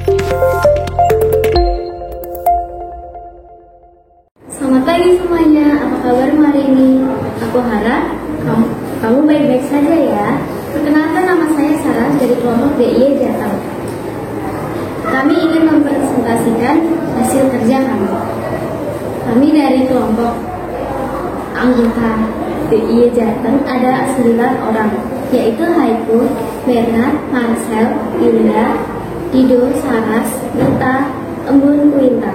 Selamat pagi semuanya, apa kabar hari ini? Aku harap kamu baik-baik saja ya. Perkenalkan, nama saya Sarah dari kelompok DIY Jateng. Kami ingin mempresentasikan hasil kerja kami. Kami dari kelompok anggota DIY Jateng ada 9 orang, yaitu Haikul, Bernard, Marcel, Indah, Dido, Saras, Nita, Embun, Winta.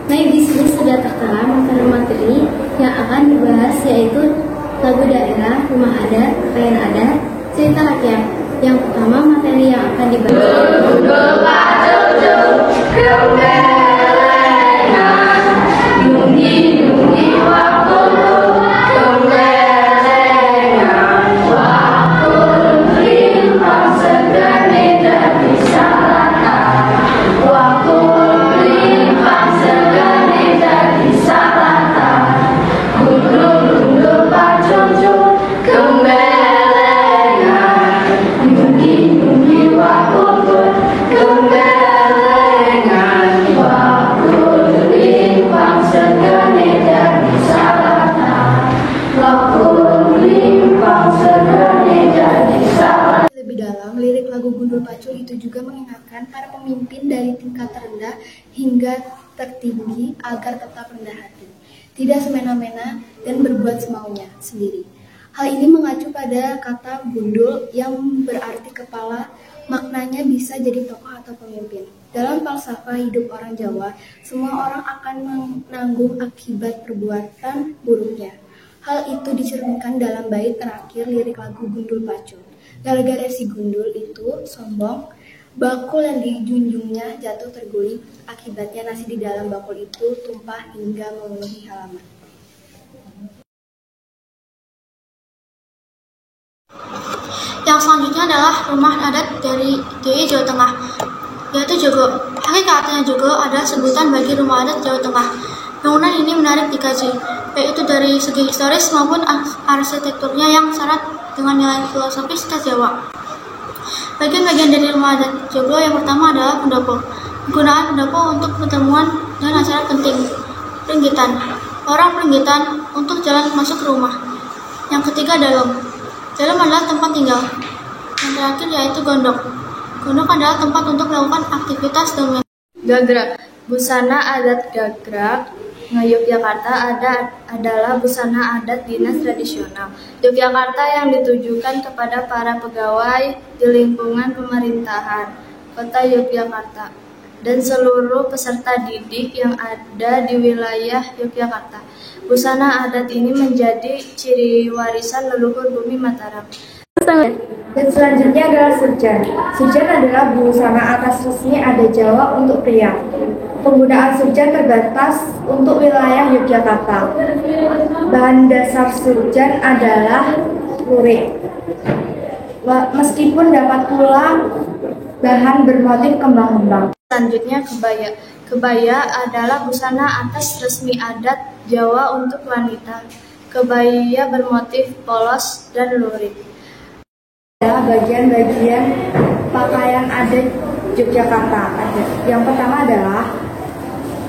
Baik, di sini sudah tertera materi yang akan dibahas, yaitu lagu daerah, rumah adat, pakaian adat, cerita rakyat. Yang pertama, materi yang akan dibahas. Lirik lagu Gundul Pacul itu juga mengingatkan para pemimpin dari tingkat terendah hingga tertinggi agar tetap rendah hati, tidak semena-mena dan berbuat semaunya sendiri. Hal ini mengacu pada kata gundul yang berarti kepala, maknanya bisa jadi tokoh atau pemimpin. Dalam falsafah hidup orang Jawa, semua orang akan menanggung akibat perbuatan buruknya. Hal itu dicerminkan dalam bait terakhir lirik lagu Gundul Pacul. Gara-gara si gundul itu sombong, bakul yang dijunjungnya jatuh terguling. Akibatnya nasi di dalam bakul itu tumpah hingga memenuhi halaman. Yang selanjutnya adalah rumah adat dari DIY Jawa Tengah, yaitu Jogo. Hakikatnya Jogo adalah sebutan bagi rumah adat Jawa Tengah. Bangunan ini menarik dikaji, baik itu dari segi historis maupun arsitekturnya yang syarat dengan nilai filosofis khas Jawa. Bagian-bagian dari rumah adat Jogo yang pertama adalah pendopo. Penggunaan pendopo untuk pertemuan dan acara penting. Peringgitan. Orang peringgitan untuk jalan masuk ke rumah. Yang ketiga, dalem. Dalem adalah tempat tinggal. Yang terakhir yaitu gondok. Gondok adalah tempat untuk melakukan aktivitas domestik. Gagrak. Busana adat gagrak Yogyakarta adalah busana adat dinas tradisional Yogyakarta yang ditujukan kepada para pegawai di lingkungan pemerintahan Kota Yogyakarta dan seluruh peserta didik yang ada di wilayah Yogyakarta. Busana adat ini menjadi ciri warisan leluhur bumi Mataram. Dan selanjutnya adalah surjan. Surjan adalah busana atas resmi adat Jawa untuk pria. Penggunaan surjan terbatas untuk wilayah Yogyakarta. Bahan dasar surjan adalah lurik. Meskipun dapat pula bahan bermotif kembang-kembang. Selanjutnya kebaya. Kebaya adalah busana atas resmi adat Jawa untuk wanita. Kebaya bermotif polos dan lurik. Adalah bagian-bagian pakaian adat Yogyakarta. Yang pertama adalah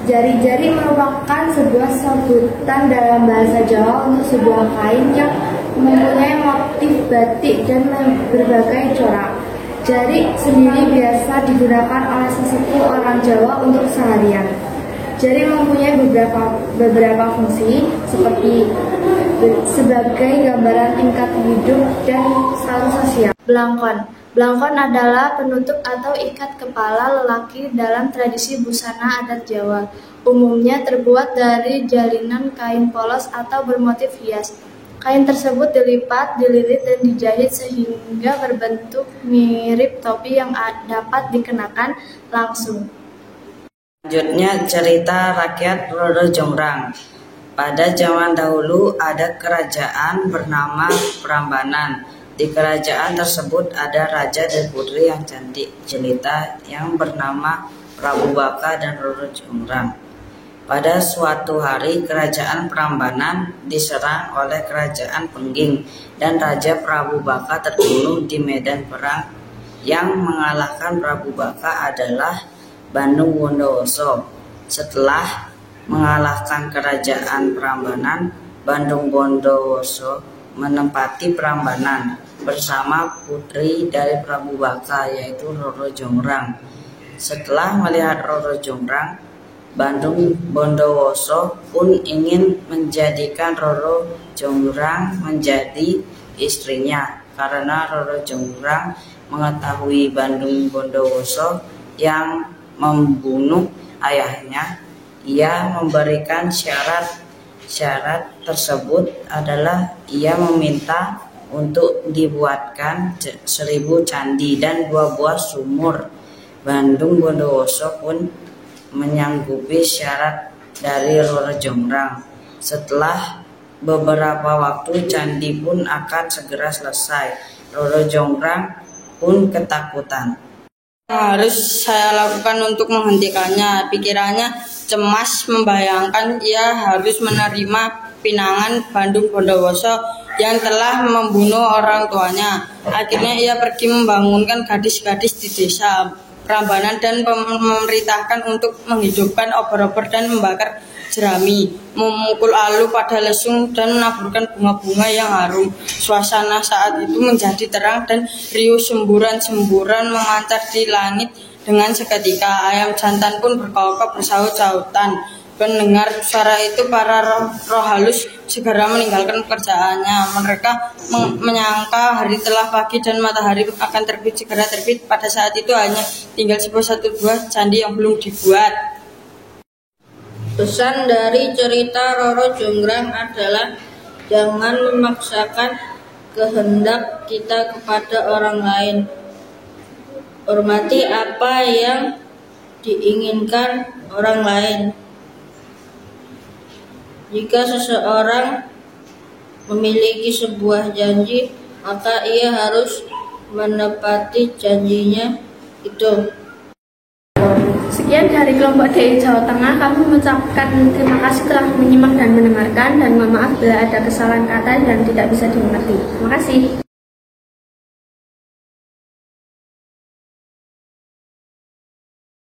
jari-jari, merupakan sebuah sebutan dalam bahasa Jawa untuk sebuah kain yang mempunyai motif batik dan berbagai corak. Jari sendiri biasa digunakan oleh sesepuh orang Jawa untuk seharian. Jari mempunyai beberapa fungsi seperti sebagai gambaran tingkat hidup dan status sosial. Belangkon. Belangkon adalah penutup atau ikat kepala lelaki dalam tradisi busana adat Jawa. Umumnya terbuat dari jalinan kain polos atau bermotif hias. Kain tersebut dilipat, dililit, dan dijahit sehingga berbentuk mirip topi yang dapat dikenakan langsung. Selanjutnya cerita rakyat Roro Jonggrang. Pada zaman dahulu ada kerajaan bernama Prambanan. Di kerajaan tersebut ada raja dan putri yang cantik jelita yang bernama Prabu Baka dan Roro Jonggrang. Pada suatu hari kerajaan Prambanan diserang oleh kerajaan Pengging dan Raja Prabu Baka terbunuh di medan perang. Yang mengalahkan Prabu Baka adalah Bandung Bondowoso. Setelah mengalahkan kerajaan Prambanan, Bandung Bondowoso menempati Prambanan bersama putri dari Prabu Baka, yaitu Roro Jonggrang. Setelah melihat Roro Jonggrang, Bandung Bondowoso pun ingin menjadikan Roro Jonggrang menjadi istrinya, karena Roro Jonggrang mengetahui Bandung Bondowoso yang membunuh ayahnya. Ia memberikan syarat tersebut adalah ia meminta untuk dibuatkan 1000 candi dan 2 buah sumur. Bandung Bondowoso pun menyanggupi syarat dari Roro Jonggrang. Setelah beberapa waktu candi pun akan segera selesai. Roro Jonggrang pun ketakutan. Harus saya lakukan untuk menghentikannya. Pikirannya cemas membayangkan ia harus menerima pinangan Bandung Bondowoso yang telah membunuh orang tuanya. Akhirnya ia pergi membangunkan gadis-gadis di desa Prambanan dan memerintahkan untuk menghidupkan obor-obor dan membakar jerami, memukul alu pada lesung dan menaburkan bunga-bunga yang harum. Suasana saat itu menjadi terang dan riuh semburan-semburan memancar di langit dengan seketika. Ayam jantan pun berkokok bersaut-sautan. Mendengar suara itu, para roh halus segera meninggalkan pekerjaannya. Mereka menyangka hari telah pagi dan matahari akan terbit, segera terbit. Pada saat itu hanya tinggal satu buah candi yang belum dibuat. Pesan dari cerita Roro Jonggrang adalah jangan memaksakan kehendak kita kepada orang lain. Hormati apa yang diinginkan orang lain. Jika seseorang memiliki sebuah janji, maka ia harus menepati janjinya itu. Sekian dari kelompok DI Jawa Tengah. Kami mengucapkan terima kasih telah menyimak dan mendengarkan, dan mohon maaf bila ada kesalahan kata dan tidak bisa dimengerti. Terima kasih.